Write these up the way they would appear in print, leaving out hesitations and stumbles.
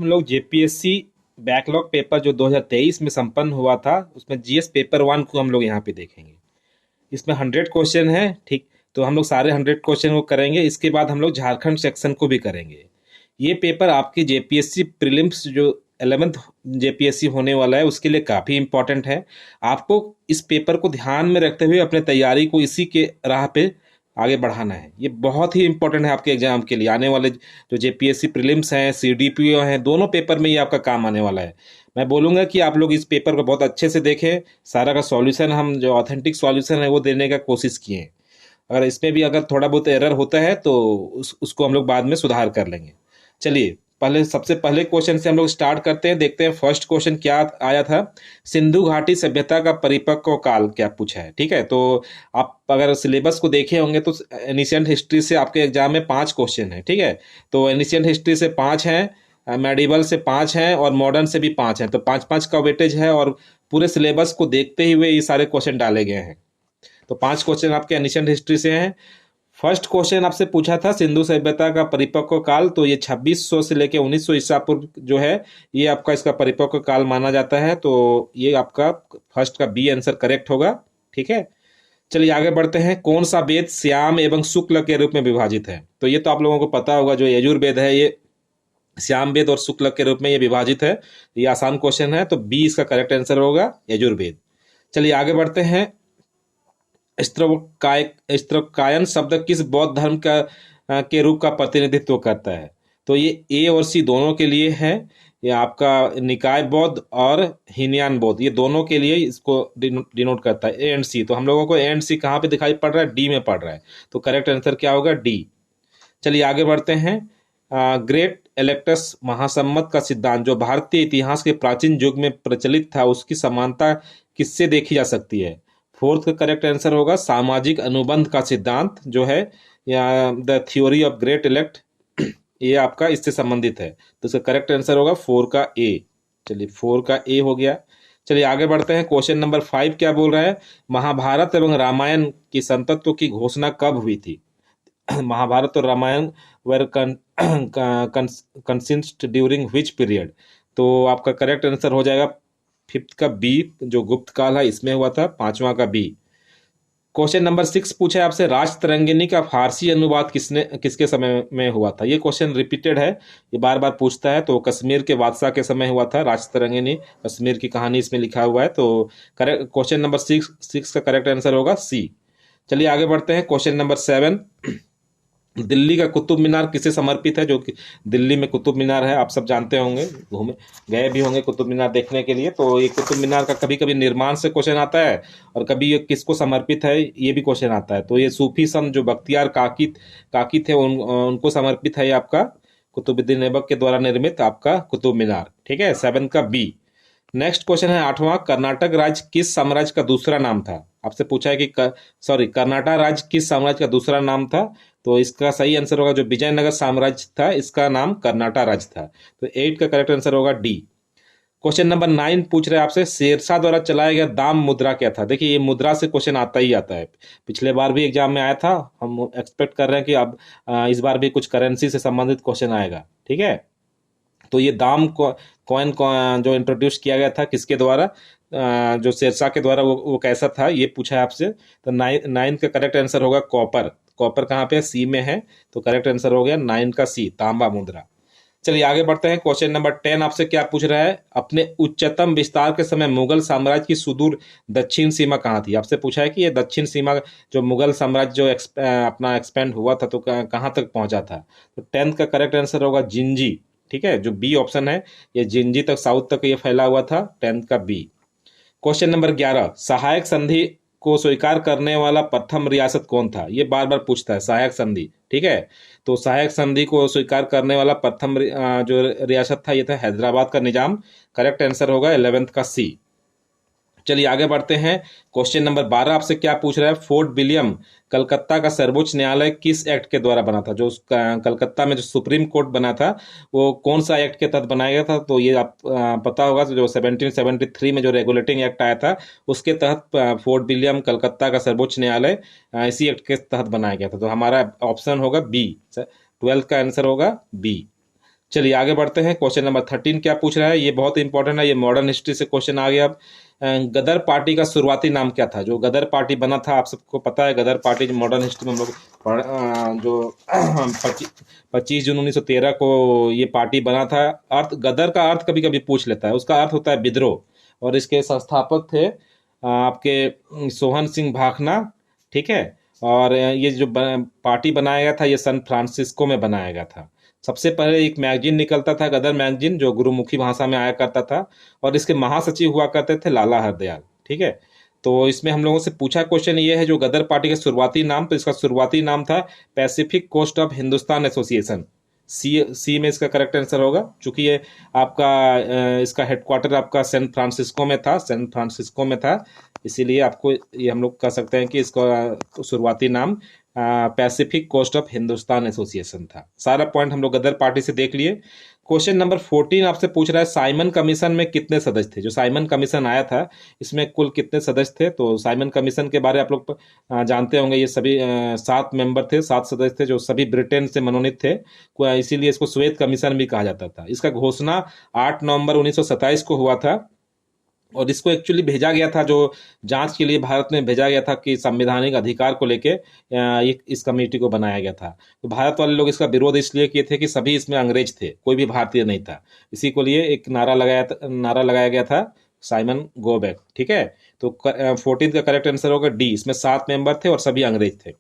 हम लोग JPSC backlog paper जो 2023 में संपन्न हुआ था उसमें जीएस पेपर 1 को हम लोग यहाँ पे देखेंगे। इसमें 100 क्वेश्चन है, ठीक। तो हम लोग सारे 100 क्वेश्चन को करेंगे। इसके बाद हम लोग झारखंड सेक्शन को भी करेंगे। ये पेपर आपकी जेपीएससी प्रीलिम्स जो 11th जेपीएससी होने वाला है उसके लिए काफ़ी इंपॉर्टेंट है। आपको इस पेपर को ध्यान में रखते हुए अपने तैयारी को इसी के राह पे आगे बढ़ाना है। ये बहुत ही इंपॉर्टेंट है आपके एग्जाम के लिए। आने वाले जो जेपीएससी प्रीलिम्स हैं, सीडीपीओ हैं, दोनों पेपर में ये आपका काम आने वाला है। मैं बोलूँगा कि आप लोग इस पेपर को बहुत अच्छे से देखें। सारा का सॉल्यूशन हम जो ऑथेंटिक सॉल्यूशन है वो देने का कोशिश किए हैं। अगर इसमें भी अगर थोड़ा बहुत एरर होता है तो उसको हम लोग बाद में सुधार कर लेंगे। चलिए सबसे पहले क्वेश्चन से हम लोग स्टार्ट करते हैं। देखते हैं फर्स्ट क्वेश्चन क्या आया था। सिंधु घाटी सभ्यता का परिपक्व काल क्या पूछा है, ठीक है। तो आप अगर सिलेबस को देखे होंगे तो एनिशियंट हिस्ट्री से आपके एग्जाम में 5 क्वेश्चन है, ठीक है। तो एनिशियंट हिस्ट्री से 5 हैं, मेडिवल से 5 हैं और मॉडर्न से भी 5 हैं। तो 5-5 का वेटेज है और पूरे सिलेबस को देखते ही हुए ये सारे क्वेश्चन डाले गए हैं। तो 5 क्वेश्चन आपके एनिशियंट हिस्ट्री से हैं। फर्स्ट क्वेश्चन आपसे पूछा था सिंधु सभ्यता का परिपक्व काल, तो ये 2600 से लेके 1900 ईसा पूर्व जो है ये आपका इसका परिपक्व काल माना जाता है। तो ये आपका फर्स्ट का बी आंसर करेक्ट होगा, ठीक है। चलिए आगे बढ़ते हैं। कौन सा वेद श्याम एवं शुक्ल के रूप में विभाजित है? तो ये तो आप लोगों को पता होगा, जो यजुर्वेद है ये श्याम वेद और शुक्ल के रूप में ये विभाजित है। ये आसान क्वेश्चन है, तो बी इसका करेक्ट आंसर होगा, यजुर्वेद। चलिए आगे बढ़ते हैं। स्त्रकायन शब्द किस बौद्ध धर्म का के रूप का प्रतिनिधित्व करता है? तो ये ए और सी दोनों के लिए है। ये आपका निकाय बौद्ध और हीनयान बौद्ध, ये दोनों के लिए इसको डिनोट करता है, ए एंड सी। तो हम लोगों को ए एंड सी कहाँ पे दिखाई पड़ रहा है? डी में पड़ रहा है। तो करेक्ट आंसर क्या होगा? डी। चलिए आगे बढ़ते हैं। ग्रेट इलेक्टस महासम्मत का सिद्धांत जो भारतीय इतिहास के प्राचीन युग में प्रचलित था उसकी समानता किससे देखी जा सकती है? फोर्थ का करेक्ट आंसर होगा सामाजिक अनुबंध का सिद्धांत जो है, या the theory of great elect, ये आपका इससे संबंधित है। तो इसका करेक्ट आंसर होगा 4 का ए। चलिए 4 का ए हो गया। चलिए आगे बढ़ते हैं। क्वेश्चन नंबर 5 क्या बोल रहा है? महाभारत एवं रामायण की संतत्व की घोषणा कब हुई थी? महाभारत और रामायण वर कंसिस्ट ड्यूरिंग विच पीरियड? तो आपका करेक्ट आंसर हो जाएगा 5th का बी, जो गुप्त काल है इसमें हुआ था, 5वां का बी। क्वेश्चन नंबर 6 पूछा है आपसे, राजतरंगिणी का फारसी अनुवाद किसके समय में हुआ था? ये क्वेश्चन रिपीटेड है, ये बार बार पूछता है। तो कश्मीर के बादशाह के समय हुआ था राजतरंगिणी, कश्मीर की कहानी इसमें लिखा हुआ है। तो करेक्ट क्वेश्चन नंबर 6 का करेक्ट आंसर होगा सी। चलिए आगे बढ़ते हैं। क्वेश्चन नंबर 7, दिल्ली का कुतुब मीनार किसे समर्पित है? जो कि दिल्ली में कुतुब मीनार है, आप सब जानते होंगे, घूमे गए भी होंगे कुतुब मीनार देखने के लिए। तो ये कुतुब मीनार का कभी कभी निर्माण से क्वेश्चन आता है और कभी ये किसको समर्पित है ये भी क्वेश्चन आता है। तो ये सूफी संत जो बख्तियार काकी थे उनको समर्पित है ये आपका कुतुबुद्दीन ऐबक के द्वारा निर्मित आपका कुतुब मीनार, ठीक है। 7 का बी। नेक्स्ट क्वेश्चन है 8वां, कर्नाटक राज्य किस साम्राज्य का दूसरा नाम था? आपसे पूछा है कि कर्नाटक राज्य किस साम्राज्य का दूसरा नाम था? तो इसका सही आंसर होगा जो विजयनगर साम्राज्य था इसका नाम कर्नाटक राज्य था। तो 8 का करेक्ट आंसर होगा डी। क्वेश्चन नंबर 9 पूछ रहे हैं आपसे, शेरशाह द्वारा चलाया गया दाम मुद्रा क्या था? देखिए ये मुद्रा से क्वेश्चन आता ही आता है, पिछले बार भी एग्जाम में आया था। हम एक्सपेक्ट कर रहे हैं कि अब इस बार भी कुछ करेंसी से संबंधित क्वेश्चन आएगा, ठीक है। तो ये दाम कॉइन जो इंट्रोड्यूस किया गया था किसके द्वारा? जो शेरशाह के द्वारा, वो कैसा था ये पूछा है आपसे। तो 9 का करेक्ट आंसर होगा कॉपर। कॉपर कहाँ पे? सी में है। तो करेक्ट आंसर हो गया 9 का सी, तांबा मुद्रा। चलिए आगे बढ़ते हैं। क्वेश्चन नंबर 10 आपसे क्या पूछ रहा है? अपने उच्चतम विस्तार के समय मुगल साम्राज्य की सुदूर दक्षिण सीमा कहाँ थी? आपसे पूछा है कि ये दक्षिण सीमा जो मुगल साम्राज्य जो अपना एक्सपेंड हुआ था तो कहाँ तक पहुंचा था? तो 10th का करेक्ट आंसर होगा जिंजी, ठीक है। जो बी ऑप्शन है ये जिंजी तक, साउथ तक ये फैला हुआ था, 10th का बी। क्वेश्चन नंबर 11, सहायक संधि को स्वीकार करने वाला प्रथम रियासत कौन था? ये बार बार पूछता है सहायक संधि, ठीक है। तो सहायक संधि को स्वीकार करने वाला प्रथम जो रियासत था ये था हैदराबाद का निजाम। करेक्ट आंसर होगा 11th का सी। चलिए आगे बढ़ते हैं। क्वेश्चन नंबर 12 आपसे क्या पूछ रहा है? फोर्ट विलियम कलकत्ता का सर्वोच्च न्यायालय किस एक्ट के द्वारा बना था? जो कलकत्ता में जो सुप्रीम कोर्ट बना था वो कौन सा एक्ट के तहत बनाया गया था? तो ये आप पता होगा, जो 1773 में जो रेगुलेटिंग एक्ट आया था उसके तहत फोर्ट विलियम कलकत्ता का सर्वोच्च न्यायालय इसी एक्ट के तहत बनाया गया था। तो हमारा ऑप्शन होगा बी, 12th का आंसर होगा बी। चलिए आगे बढ़ते हैं। क्वेश्चन नंबर 13 क्या पूछ रहा है, ये बहुत इंपॉर्टेंट है, ये मॉडर्न हिस्ट्री से क्वेश्चन आ गया अब। गदर पार्टी का शुरुआती नाम क्या था? जो गदर पार्टी बना था, आप सबको पता है, गदर पार्टी जो मॉडर्न हिस्ट्री में हम लोग जो 25 जून 1913 को ये पार्टी बना था। अर्थ, गदर का अर्थ कभी कभी पूछ लेता है, उसका अर्थ होता है विद्रोह। और इसके संस्थापक थे आपके सोहन सिंह भाखना, ठीक है। और ये जो पार्टी बनाया गया था, ये सैन फ्रांसिस्को में बनाया गया था। सबसे पहले एक मैगजीन निकलता था, गदर मैगजीन, जो गुरुमुखी भाषा में आया करता था, और इसके महासचिव हुआ करते थे लाला हरदयाल, ठीक है। तो इसमें हम लोगों से पूछा क्वेश्चन ये है, जो गदर पार्टी का शुरुआती नाम, तो इसका शुरुआती नाम था Pacific coast of Hindustan Association. C में इसका करेक्ट आंसर होगा, चूंकि ये आपका इसका हेडक्वार्टर आपका सैन फ्रांसिस्को में था, सैन फ्रांसिस्को में था, इसीलिए आपको ये हम लोग कह सकते हैं कि इसका शुरुआती नाम Pacific coast of Hindustan association था। सारा पॉइंट हम लोग गदर पार्टी से देख लिए। क्वेश्चन नंबर 14 आपसे पूछ रहा है, साइमन कमीशन में कितने सदस्य थे? जो साइमन कमीशन आया था, इसमें कुल कितने सदस्य थे? तो साइमन कमीशन के बारे आप लोग जानते होंगे, ये सभी 7 मेंबर थे, 7 सदस्य थे, जो सभी ब्रिटेन से मनोनीत थे, इसीलिए इसको श्वेत कमीशन भी कहा जाता था। इसका घोषणा 8 नवंबर 1927 को हुआ था, और इसको एक्चुअली भेजा गया था, जो जांच के लिए भारत में भेजा गया था कि संवैधानिक अधिकार को लेके इस कमेटी को बनाया गया था। तो भारत वाले लोग इसका विरोध इसलिए किए थे कि सभी इसमें अंग्रेज थे, कोई भी भारतीय नहीं था। इसी को लिए एक नारा लगाया गया था, साइमन गो बैक, ठीक है। तो 14 का करेक्ट आंसर होगा डी, इसमें 7 मेंबर थे और सभी अंग्रेज थे।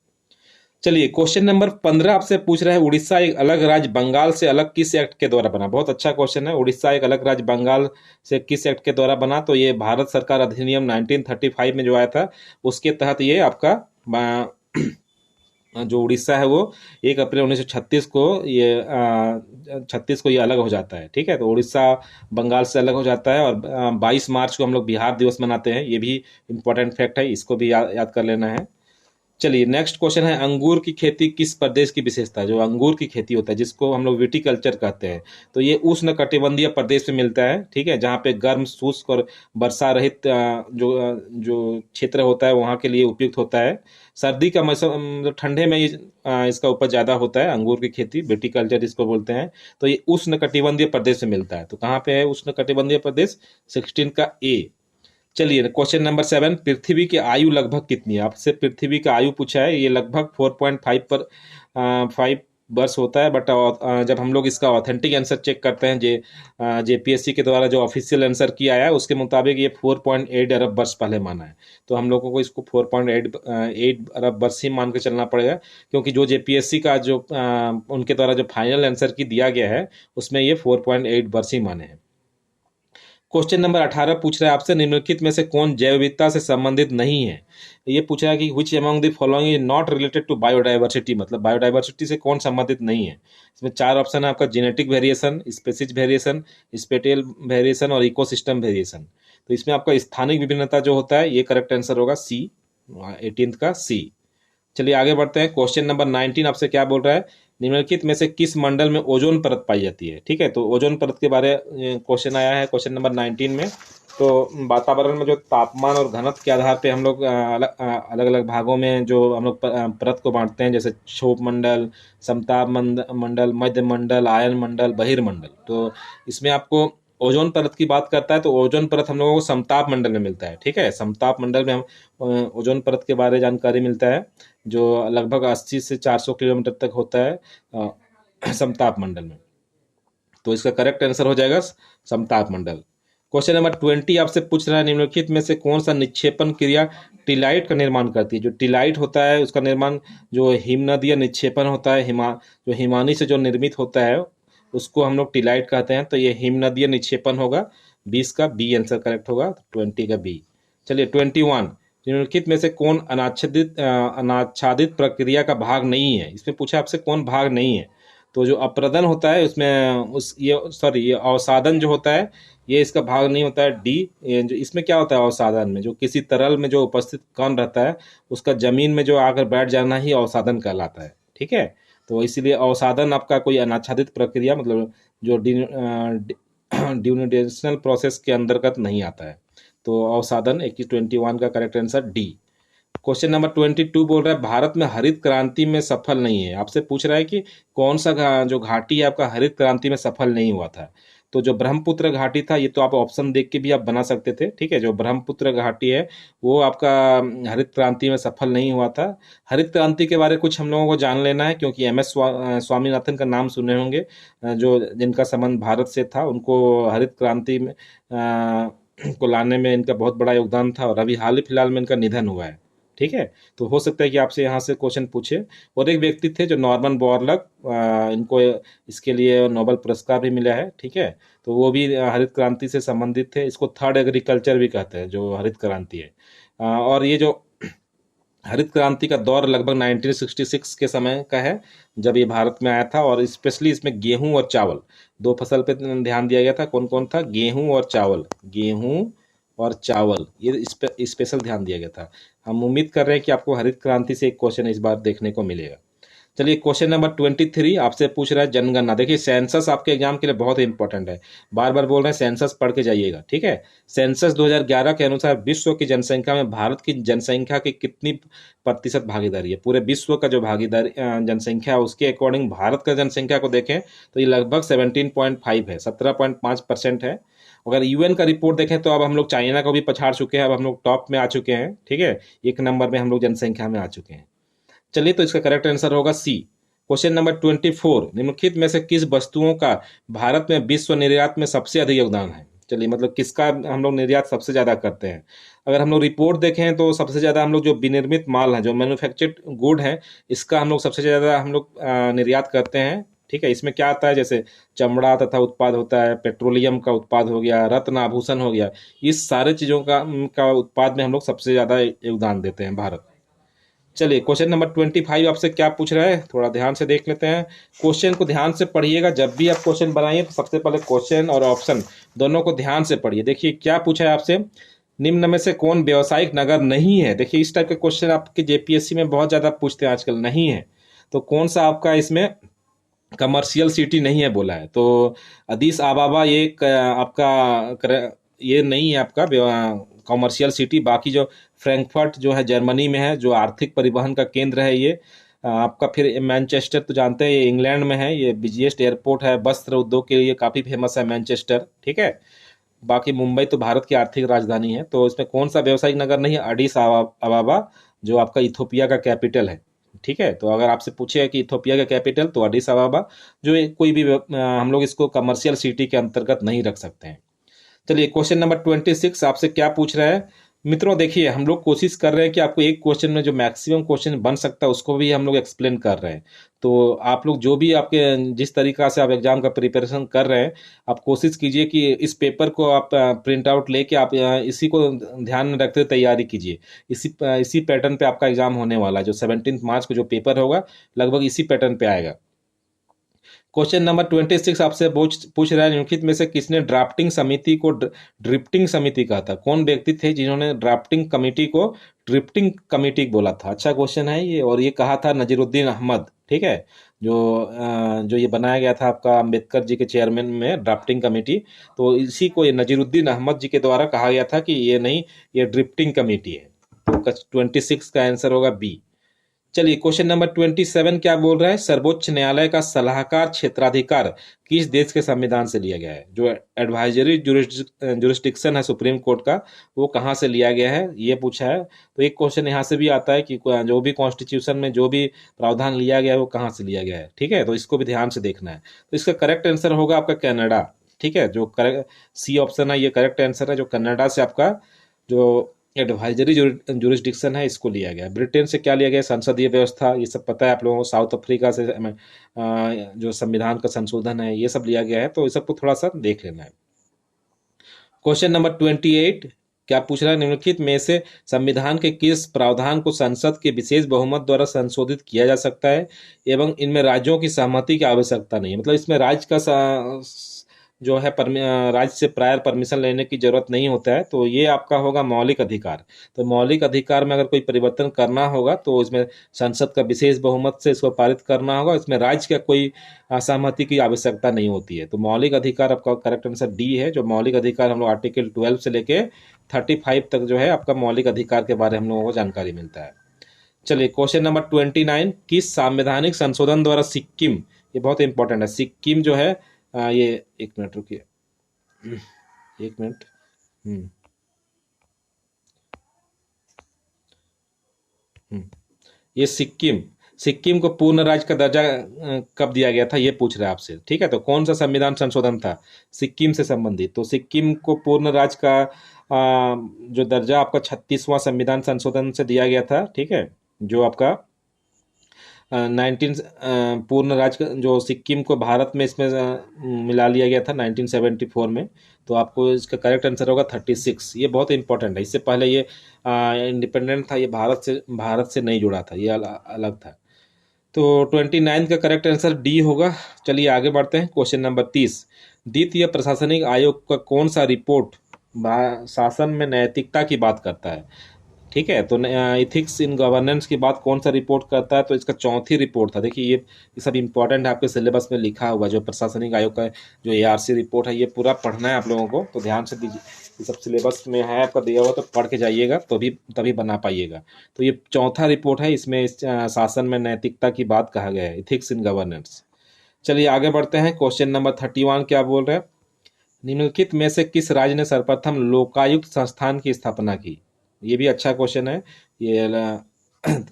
चलिए क्वेश्चन नंबर 15 आपसे पूछ रहा है, उड़ीसा एक अलग राज्य बंगाल से अलग किस एक्ट के द्वारा बना? बहुत अच्छा क्वेश्चन है। उड़ीसा एक अलग राज्य बंगाल से किस एक्ट के द्वारा बना? तो ये भारत सरकार अधिनियम 1935 में जो आया था, उसके तहत ये आपका जो उड़ीसा है वो 1 अप्रैल 1936 को ये 36 को ये अलग हो जाता है, ठीक है। तो उड़ीसा बंगाल से अलग हो जाता है, और 22 मार्च को हम लोग बिहार दिवस मनाते हैं, ये भी इंपॉर्टेंट फैक्ट है, इसको भी याद कर लेना है। चलिए नेक्स्ट क्वेश्चन है, अंगूर की खेती किस प्रदेश की विशेषता है? जो अंगूर की खेती होता है, जिसको हम लोग विटिकल्चर कहते हैं, तो ये उष्ण कटिबंधीय प्रदेश में मिलता है, ठीक है, जहाँ पे गर्म, शुष्क और वर्षा रहित जो क्षेत्र होता है वहाँ के लिए उपयुक्त होता है। सर्दी का मौसम, ठंडे में इसका उपज ज़्यादा होता है, अंगूर की खेती, विटिकल्चर इसको बोलते हैं। तो ये उष्ण कटिबंधीय प्रदेश में मिलता है। तो कहाँ पे है उष्ण कटिबंधीय प्रदेश? 16 का ए। चलिए क्वेश्चन नंबर 7, पृथ्वी की आयु लगभग कितनी है? आपसे पृथ्वी का आयु पूछा है, ये लगभग 4.5 पर 5 वर्ष होता है, बट जब हम लोग इसका ऑथेंटिक आंसर चेक करते हैं, जेपीएससी के द्वारा जो ऑफिशियल आंसर किया है, उसके मुताबिक ये 4.8 अरब वर्ष पहले माना है। तो हम लोगों को इसको 4.8 अरब वर्ष ही मान के चलना पड़ेगा, क्योंकि जो जेपीएससी का जो उनके द्वारा जो फाइनल आंसर की दिया गया है, उसमें ये 4.8 वर्ष ही माने हैं। क्वेश्चन नंबर 18 पूछ रहा है आपसे, निम्नलिखित में से कौन जैव विविधता से संबंधित नहीं है? ये पूछा है कि which among the following is not related to biodiversity, मतलब बायोडाइवर्सिटी से कौन संबंधित नहीं है? इसमें 4 ऑप्शन है आपका, genetic variation, species variation, spatial variation और इकोसिस्टम वेरिएशन। तो इसमें आपका स्थानिक विभिन्नता जो होता है, ये करेक्ट आंसर होगा सी, 18 का सी। चलिए आगे बढ़ते हैं। क्वेश्चन नंबर 19 आपसे क्या बोल रहा है, निम्नलिखित में से किस मंडल में ओजोन परत पाई जाती है? ठीक है, तो ओजोन परत के बारे क्वेश्चन आया है क्वेश्चन नंबर 19 में। तो वातावरण में जो तापमान और घनत्व के आधार पे हम लोग अलग अलग भागों में जो हम लोग परत को बांटते हैं, जैसे क्षोभ मंडल, समताप मंडल, मध्य मंडल, आयन मंडल, बहिर्मंडल। तो इसमें आपको ओजोन परत की बात करता है, तो ओजोन परत हम लोगों को समताप मंडल में मिलता है, ठीक है। समताप मंडल में हम ओजोन परत के बारे में जानकारी मिलता है, जो लगभग 80 से 400 किलोमीटर तक होता है समताप मंडल में। तो इसका करेक्ट आंसर हो जाएगा समताप मंडल। क्वेश्चन नंबर 20 आपसे पूछ रहा है, निम्नलिखित में से कौन सा निक्षेपण क्रिया टिलाइट का निर्माण करती है? जो टिलाइट होता है उसका निर्माण, जो हिमनदीय निक्षेपण होता है, जो हिमानी से जो निर्मित होता है, उसको हम लोग टिलाइट कहते हैं। तो ये हिमनदीय निक्षेपण होगा, 20 का बी आंसर करेक्ट होगा, 20 का बी। चलिए 21, निम्नलिखित में से कौन अनाच्छादित प्रक्रिया का भाग नहीं है? इसमें पूछा आपसे कौन भाग नहीं है। तो जो अप्रदन होता है उसमें ये अवसादन जो होता है, ये इसका भाग नहीं होता है, डी। जो इसमें क्या होता है अवसादन में, जो किसी तरल में जो उपस्थित कण रहता है, उसका जमीन में जो आकर बैठ जाना ही अवसादन कहलाता है, ठीक है। तो इसीलिए अवसादन आपका कोई अनाच्छादित प्रक्रिया, मतलब जो ड्यूनिडेशनल प्रोसेस के अंतर्गत नहीं आता है। तो अवसादन 21 का correct answer D. Question number 22 बोल रहा है भारत में हरित क्रांति में सफल नहीं है। आपसे पूछ रहा है कि कौन सा जो घाटी है आपका हरित क्रांति में सफल नहीं हुआ था। तो जो ब्रह्मपुत्र घाटी था, ये तो आप ऑप्शन देख के भी आप बना सकते थे, ठीक है। जो ब्रह्मपुत्र घाटी है वो आपका हरित क्रांति में सफल नहीं हुआ था। हरित क्रांति के बारे में कुछ हम लोगों को जान लेना है, क्योंकि स्वामीनाथन का नाम सुने होंगे, जो जिनका संबंध भारत से था, उनको हरित क्रांति में को लाने में इनका बहुत बड़ा योगदान था, और अभी हाल ही फिलहाल में इनका निधन हुआ है, ठीक है। तो हो सकता है कि आपसे यहाँ से क्वेश्चन पूछे। और एक व्यक्ति थे जो नॉर्मन बोरलग, इनको इसके लिए नोबेल पुरस्कार भी मिला है, ठीक है। तो वो भी हरित क्रांति से संबंधित थे। इसको थर्ड एग्रीकल्चर भी कहते हैं, जो हरित क्रांति है। और ये जो हरित क्रांति का दौर लगभग 1966 के समय का है, जब ये भारत में आया था। और स्पेशली इसमें गेहूं और चावल, दो फसल पे ध्यान दिया गया था। कौन कौन था? गेहूं और चावल, गेहूं और चावल, ये इस पे स्पेशल ध्यान दिया गया था। हम उम्मीद कर रहे हैं कि आपको हरित क्रांति से एक क्वेश्चन इस बार देखने को मिलेगा। चलिए, क्वेश्चन नंबर 23 आपसे पूछ रहा है जनगणना। देखिए, सेंसस आपके एग्जाम के लिए बहुत इंपॉर्टेंट है, बार बार बोल रहे हैं सेंसस पढ़ के जाइएगा, ठीक है। सेंसस 2011 के अनुसार विश्व की जनसंख्या में भारत की जनसंख्या की कितनी प्रतिशत भागीदारी है? पूरे विश्व का जो भागीदारी जनसंख्या है, उसके अकॉर्डिंग भारत का जनसंख्या को देखें तो ये लगभग 17.5 है, 17.5% है। अगर यूएन का रिपोर्ट देखें तो अब हम लोग चाइना को भी पछाड़ चुके हैं, अब हम लोग टॉप में आ चुके हैं, ठीक है। 1 नंबर में हम लोग जनसंख्या में आ चुके हैं। चलिए, तो इसका करेक्ट आंसर होगा सी। क्वेश्चन नंबर 24, निम्नलिखित में से किस वस्तुओं का भारत में विश्व निर्यात में सबसे अधिक योगदान है? चलिए, मतलब किसका हम लोग निर्यात सबसे ज्यादा करते हैं? अगर हम लोग रिपोर्ट देखें तो सबसे ज्यादा हम लोग जो विनिर्मित माल है, जो मैन्युफैक्चर्ड गुड है, इसका हम लोग सबसे ज्यादा हम लोग निर्यात करते हैं, ठीक है। इसमें क्या आता है? जैसे चमड़ा तथा उत्पाद होता है, पेट्रोलियम का उत्पाद हो गया, रत्न आभूषण हो गया, इस सारे चीजों का उत्पाद में हम लोग सबसे ज्यादा योगदान देते हैं भारत। चलिए, क्वेश्चन नंबर 25 आपसे क्या पूछ रहा है, थोड़ा ध्यान से देख लेते हैं। क्वेश्चन को ध्यान से पढ़िएगा, जब भी आप क्वेश्चन बनाइए तो सबसे पहले क्वेश्चन और ऑप्शन दोनों को ध्यान से पढ़िए। देखिए क्या पूछा है आपसे, निम्न में से कौन व्यावसायिक नगर नहीं है? देखिए, इस टाइप के क्वेश्चन आपके जेपीएससी में बहुत ज्यादा पूछते हैं आजकल, नहीं है तो कौन सा आपका इसमें कमर्शियल सिटी नहीं है बोला है? तो अदीस आबाबा ये ये नहीं है आपका कमर्शियल सिटी। बाकी जो फ्रैंकफर्ट जो है जर्मनी में है, जो आर्थिक परिवहन का केंद्र है ये आपका। फिर मैनचेस्टर तो जानते हैं, ये इंग्लैंड में है, ये बिजिएस्ट एयरपोर्ट है, वस्त्र उद्योग के लिए काफ़ी फेमस है मैनचेस्टर, ठीक है। बाकी मुंबई तो भारत की आर्थिक राजधानी है। तो इसमें कौन सा व्यावसायिक नगर नहीं है? अडीस अबाबा, जो आपका इथोपिया का कैपिटल है, ठीक है। तो अगर आपसे पूछे कि इथोपिया का कैपिटल, तो अडीस अबाबा, जो कोई भी हम लोग इसको कमर्शियल सिटी के अंतर्गत नहीं रख सकते हैं। चलिए, क्वेश्चन नंबर 26 आपसे क्या पूछ रहा है? मित्रों देखिए, हम लोग कोशिश कर रहे हैं कि आपको एक क्वेश्चन में जो मैक्सिमम क्वेश्चन बन सकता है उसको भी हम लोग एक्सप्लेन कर रहे हैं। तो आप लोग जो भी आपके जिस तरीका से आप एग्जाम का प्रिपरेशन कर रहे हैं, आप कोशिश कीजिए कि इस पेपर को आप प्रिंट आउट लेके आप इसी को ध्यान में रखते हुए तैयारी कीजिए। इसी पैटर्न पे आपका एग्जाम होने वाला है। जो 17 मार्च को जो पेपर होगा, लगभग इसी पैटर्न पे आएगा। क्वेश्चन नंबर 26 आपसे पूछ रहा है, निम्नलिखित में से किसने ड्राफ्टिंग समिति को ड्रिफ्टिंग समिति कहा था? कौन व्यक्ति थे जिन्होंने ड्राफ्टिंग कमेटी को ड्रिफ्टिंग कमेटी बोला था? अच्छा क्वेश्चन है ये, और ये कहा था नजीरुद्दीन अहमद, ठीक है। जो ये बनाया गया था आपका अम्बेडकर जी के चेयरमैन में ड्राफ्टिंग कमेटी, तो इसी को ये नजीरुद्दीन अहमद जी के द्वारा कहा गया था कि ये नहीं, ये ड्रिफ्टिंग कमेटी है। तो 26 का आंसर होगा बी। चलिए, क्वेश्चन नंबर 27 क्या बोल रहा है? सर्वोच्च न्यायालय का सलाहकार क्षेत्राधिकार किस देश के संविधान से लिया गया है? जो एडवाइजरी जुरिस्डिक्शन है सुप्रीम कोर्ट का, वो कहाँ से लिया गया है, ये पूछा है। तो एक क्वेश्चन यहाँ से भी आता है कि जो भी कॉन्स्टिट्यूशन में जो भी प्रावधान लिया गया है वो कहाँ से लिया गया है, ठीक है। तो इसको भी ध्यान से देखना है। तो इसका करेक्ट आंसर होगा आपका कनाडा, ठीक है। जो करेक्ट सी ऑप्शन है, ये करेक्ट आंसर है। जो कनाडा से आपका जो एडवाइजरी जुरिस्डिक्शन है, इसको लिया गया। ब्रिटेन से क्या लिया गया? संसदीय व्यवस्था, ये सब पता है आप लोगों को। साउथ अफ्रीका से जो संविधान का संशोधन है, ये सब लिया गया है। तो इस सबको थोड़ा सा देख लेना है। क्वेश्चन नंबर 28 क्या पूछ रहा है? निम्नलिखित में से संविधान के किस प्रावधान को संसद के विशेष बहुमत द्वारा संशोधित किया जा सकता है एवं इनमें राज्यों की सहमति की आवश्यकता नहीं है? मतलब इसमें राज्य का जो है राज्य से प्रायर परमिशन लेने की जरूरत नहीं होता है, तो ये आपका होगा मौलिक अधिकार। तो मौलिक अधिकार में अगर कोई परिवर्तन करना होगा तो इसमें संसद का विशेष बहुमत से इसको पारित करना होगा, इसमें राज्य का कोई सहमति की आवश्यकता नहीं होती है। तो मौलिक अधिकार आपका करेक्ट आंसर डी है। जो मौलिक अधिकार हम लोग आर्टिकल 12 से लेके 35 तक जो है आपका मौलिक अधिकार के बारे में हम लोगों को जानकारी मिलता है। चलिए क्वेश्चन नंबर 29, किस संवैधानिक संशोधन द्वारा सिक्किम, ये बहुत इंपॉर्टेंट है, सिक्किम जो है ये एक मिनट रुकिए, एक मिनट। हम्म हम्म ये सिक्किम, सिक्किम को पूर्ण राज्य का दर्जा कब दिया गया था, ये पूछ रहा है आपसे। ठीक है, तो कौन सा संविधान संशोधन था सिक्किम से संबंधित? तो सिक्किम को पूर्ण राज्य का जो दर्जा आपका 36वां संविधान संशोधन से दिया गया था। ठीक है, जो आपका 19 पूर्ण राज्य जो सिक्किम को भारत में इसमें मिला लिया गया था 1974 में। तो आपको इसका करेक्ट आंसर होगा 36। ये बहुत इंपॉर्टेंट है, इससे पहले ये इंडिपेंडेंट था, ये भारत से नहीं जुड़ा था, ये अलग था। तो 29 का करेक्ट आंसर डी होगा। चलिए आगे बढ़ते हैं, क्वेश्चन नंबर 30, द्वितीय प्रशासनिक आयोग का कौन सा रिपोर्ट शासन में नैतिकता की बात करता है? ठीक है, तो इथिक्स इन गवर्नेंस की बात कौन सा रिपोर्ट करता है? तो इसका चौथी रिपोर्ट था। देखिए ये सब इंपॉर्टेंट है, आपके सिलेबस में लिखा हुआ जो प्रशासनिक आयोग का जो एआरसी रिपोर्ट है, ये पूरा पढ़ना है आप लोगों को, तो ध्यान से दीजिए। ये सब सिलेबस में है आपका दिया हुआ, तो पढ़ के जाइएगा तो भी तभी बना पाइएगा। तो ये चौथा रिपोर्ट है, इसमें इस शासन में नैतिकता की बात कहा गया है, इथिक्स इन गवर्नेंस। चलिए आगे बढ़ते हैं, क्वेश्चन नंबर 31 क्या बोल रहे हैं? निम्नलिखित में से किस राज्य ने सर्वप्रथम लोकायुक्त संस्थान की स्थापना की? ये भी अच्छा क्वेश्चन है ये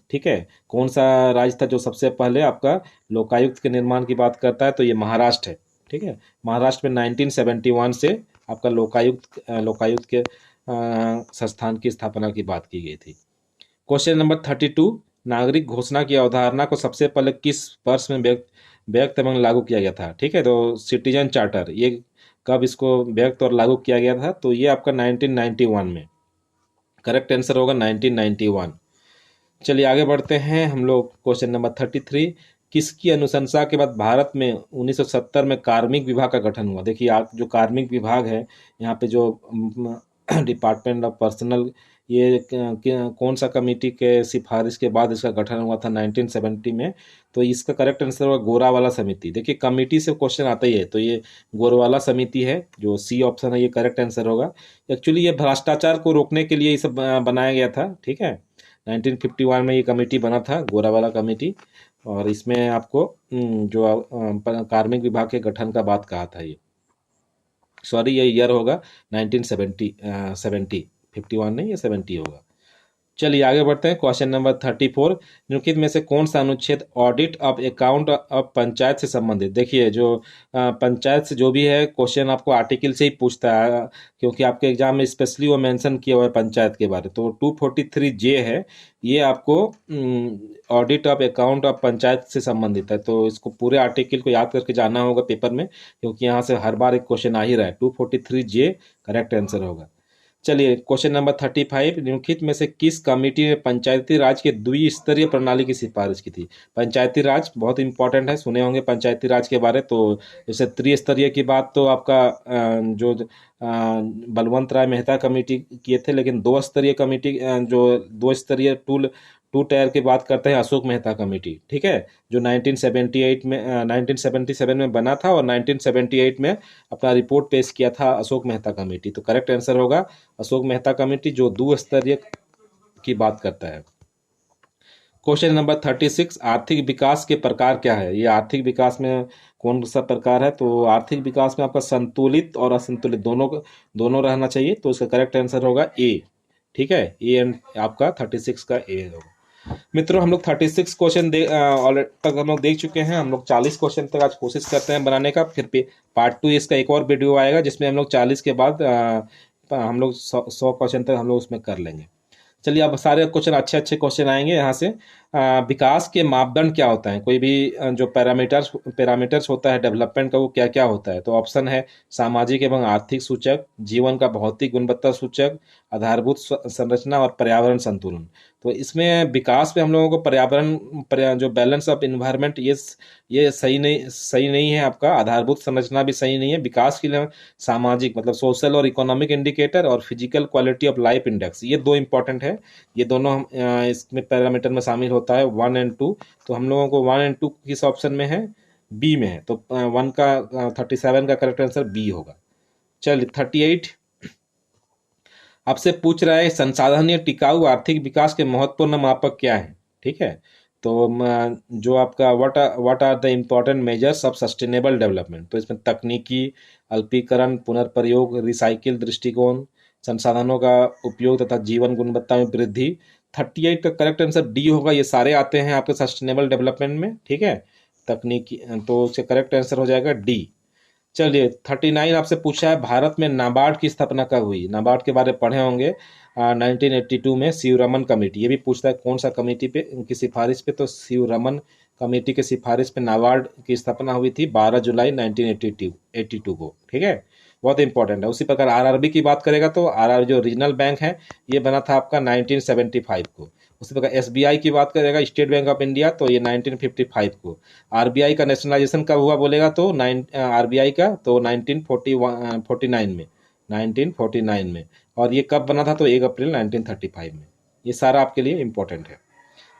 ठीक है, कौन सा राज्य था जो सबसे पहले आपका लोकायुक्त के निर्माण की बात करता है? तो ये महाराष्ट्र है। ठीक है, महाराष्ट्र में 1971 से आपका लोकायुक्त के संस्थान की स्थापना की बात की गई थी। क्वेश्चन नंबर 32, नागरिक घोषणा की अवधारणा को सबसे पहले किस वर्ष में व्यक्त एवं लागू किया गया था? ठीक है, तो सिटीजन चार्टर, ये कब इसको व्यक्त और लागू किया गया था? तो ये आपका 1991 में। करेक्ट आंसर होगा 1991। चलिए आगे बढ़ते हैं हम लोग, क्वेश्चन नंबर 33, किसकी अनुशंसा के बाद भारत में 1970 में कार्मिक विभाग का गठन हुआ? देखिए आप जो कार्मिक विभाग है, यहाँ पे जो डिपार्टमेंट ऑफ पर्सनल, ये कौन सा कमेटी के सिफारिश के बाद इसका गठन हुआ था 1970 में? तो इसका करेक्ट आंसर होगा गोरावाला समिति। देखिए कमेटी से क्वेश्चन आता ही है, तो ये गोरवाला समिति है, जो सी ऑप्शन है, ये करेक्ट आंसर होगा। एक्चुअली ये भ्रष्टाचार को रोकने के लिए ये सब बनाया गया था। ठीक है, 1951 में ये कमेटी बना था, गोरावाला कमेटी, और इसमें आपको जो कार्मिक विभाग के गठन का बात कहा था। ये सॉरी, ये ईयर होगा 1970, 51 नहीं, ये 70 होगा। चलिए आगे बढ़ते हैं, क्वेश्चन नंबर 34, निम्नलिखित में से कौन सा अनुच्छेद audit of account of panchayat से संबंधित? देखिए जो पंचायत से जो भी है क्वेश्चन आपको आर्टिकल से ही पूछता है, क्योंकि आपके एग्जाम में स्पेशली वो मेंशन किया हुआ है पंचायत के बारे। तो 243 जे है, ये आपको audit of account of panchayat से संबंधित है। तो इसको पूरे आर्टिकल को याद करके जाना होगा पेपर में, क्योंकि यहाँ से हर बार एक क्वेश्चन आ ही रहा है। 243 जे करेक्ट आंसर होगा। चलिए क्वेश्चन नंबर 35, निम्नलिखित में से किस कमेटी ने पंचायती राज के द्विस्तरीय प्रणाली की सिफारिश की थी? पंचायती राज बहुत इंपॉर्टेंट है, सुने होंगे पंचायती राज के बारे। तो जैसे त्रिस्तरीय की बात तो आपका जो बलवंत राय मेहता कमेटी किए थे, लेकिन दो स्तरीय कमेटी जो दो स्तरीय टू टायर की बात करते हैं अशोक मेहता कमेटी। ठीक है, जो 1978 में 1977 में बना था, और 1978 में अपना रिपोर्ट पेश किया था अशोक मेहता कमेटी। तो करेक्ट आंसर होगा अशोक मेहता कमेटी, जो दो स्तरीय की बात करता है। क्वेश्चन नंबर 36, आर्थिक विकास के प्रकार क्या है? ये आर्थिक विकास में कौन सा प्रकार है? तो आर्थिक विकास में आपका संतुलित और असंतुलित दोनों रहना चाहिए। तो इसका करेक्ट आंसर होगा ए। ठीक है, ए एंड आपका 36 का ए होगा। मित्रों हम लोग 36 क्वेश्चन ऑलरेडी तक हम लोग देख चुके हैं। हम लोग 40 क्वेश्चन तक आज कोशिश करते हैं बनाने का। फिर पार्ट 2 इसका एक और वीडियो आएगा, जिसमें हम लोग 40 के बाद हम लोग 100 क्वेश्चन तक हम लोग उसमें कर लेंगे। चलिए अब सारे क्वेश्चन अच्छे क्वेश्चन आएंगे यहाँ से। विकास के मापदंड क्या होता है, कोई भी जो पैरामीटर्स होता है डेवलपमेंट का, वो क्या क्या होता है। तो ऑप्शन है सामाजिक एवं आर्थिक सूचक, जीवन का भौतिक गुणवत्ता सूचक, आधारभूत संरचना और पर्यावरण संतुलन। तो इसमें विकास पे हम लोगों को जो बैलेंस ऑफ इन्वायरमेंट, ये सही नहीं है आपका। आधारभूत संरचना भी सही नहीं है। विकास के लिए सामाजिक मतलब सोशल और इकोनॉमिक इंडिकेटर, और physical quality of life index, ये दो इंपॉर्टेंट है। ये दोनों इसमें पैरामीटर में शामिल होता है 1 और 2। तो हम लोगों को 1 और 2 किस ऑप्शन में है, बी में है। तो 1 का 37 का करेक्ट आंसर बी होगा। चलिए 38 आपसे पूछ रहा है संसाधन या टिकाऊ आर्थिक विकास के महत्वपूर्ण मापक क्या है। ठीक है, तो जो आपका what are the important measures of sustainable development, तो इसमें तकनीकी, अल्पीकरण, पुनर्प्रयोग, रिसाइकिल दृष्टिकोण, संसाधनों का उपयोग तथा जीवन गुणवत्ता में वृद्धि। 38 का करेक्ट आंसर डी होगा। ये सारे आते हैं आपके सस्टेनेबल डेवलपमेंट में। ठीक है, तकनीकी, तो उसका करेक्ट आंसर हो जाएगा डी। चलिए 39 आपसे पूछा है भारत में नाबार्ड की स्थापना कब हुई। नाबार्ड के बारे में पढ़े होंगे 1982 में शिवरमन कमेटी। ये भी पूछता है कौन सा कमेटी पे की सिफारिश पे, तो शिवरमन कमेटी के सिफारिश पे नाबार्ड की स्थापना हुई थी 12 जुलाई 1982 को। ठीक है, बहुत इंपॉर्टेंट है। उसी प्रकार आरआरबी की बात करेगा तो आरआर जो रीजनल बैंक है, ये बना था आपका 1975 को। उसी प्रकार एसबीआई की बात करेगा, स्टेट बैंक ऑफ इंडिया, तो ये 1955 को। आरबीआई का नेशनलाइजेशन कब हुआ बोलेगा तो आरबीआई का तो 1949 में, 1949 में। और ये कब बना था तो 1 अप्रैल 1935 में। ये सारा आपके लिए इंपॉर्टेंट है।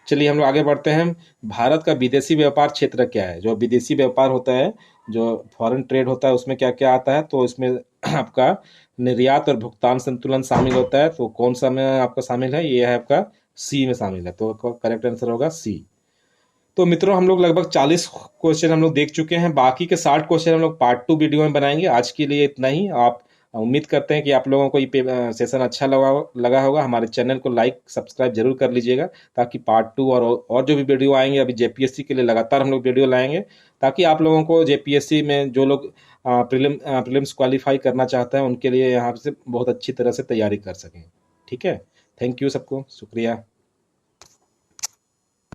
चलिए हम लोग आगे बढ़ते हैं। भारत का विदेशी व्यापार क्षेत्र क्या है। जो विदेशी व्यापार होता है, जो फॉरेन ट्रेड होता है, उसमें क्या क्या आता है, तो इसमें आपका निर्यात और भुगतान संतुलन शामिल होता है। तो कौन सा में आपका शामिल है, ये है आपका सी में शामिल है। तो करेक्ट आंसर होगा सी। तो मित्रों हम लोग लगभग 40 क्वेश्चन हम लोग देख चुके हैं। बाकी के 60 क्वेश्चन हम लोग पार्ट 2 वीडियो में बनाएंगे। आज के लिए इतना ही। आप उम्मीद करते हैं कि आप लोगों को ये सेशन अच्छा लगा होगा। हमारे चैनल को लाइक सब्सक्राइब जरूर कर लीजिएगा, ताकि पार्ट 2 और जो भी वीडियो आएंगे, अभी जेपीएससी के लिए लगातार हम लोग वीडियो लाएंगे, ताकि आप लोगों को जेपीएससी में जो लोग प्रीलिम्स क्वालिफाई करना चाहते हैं, उनके लिए यहाँ से बहुत अच्छी तरह से तैयारी कर सकें। ठीक है, थैंक यू सबको, शुक्रिया।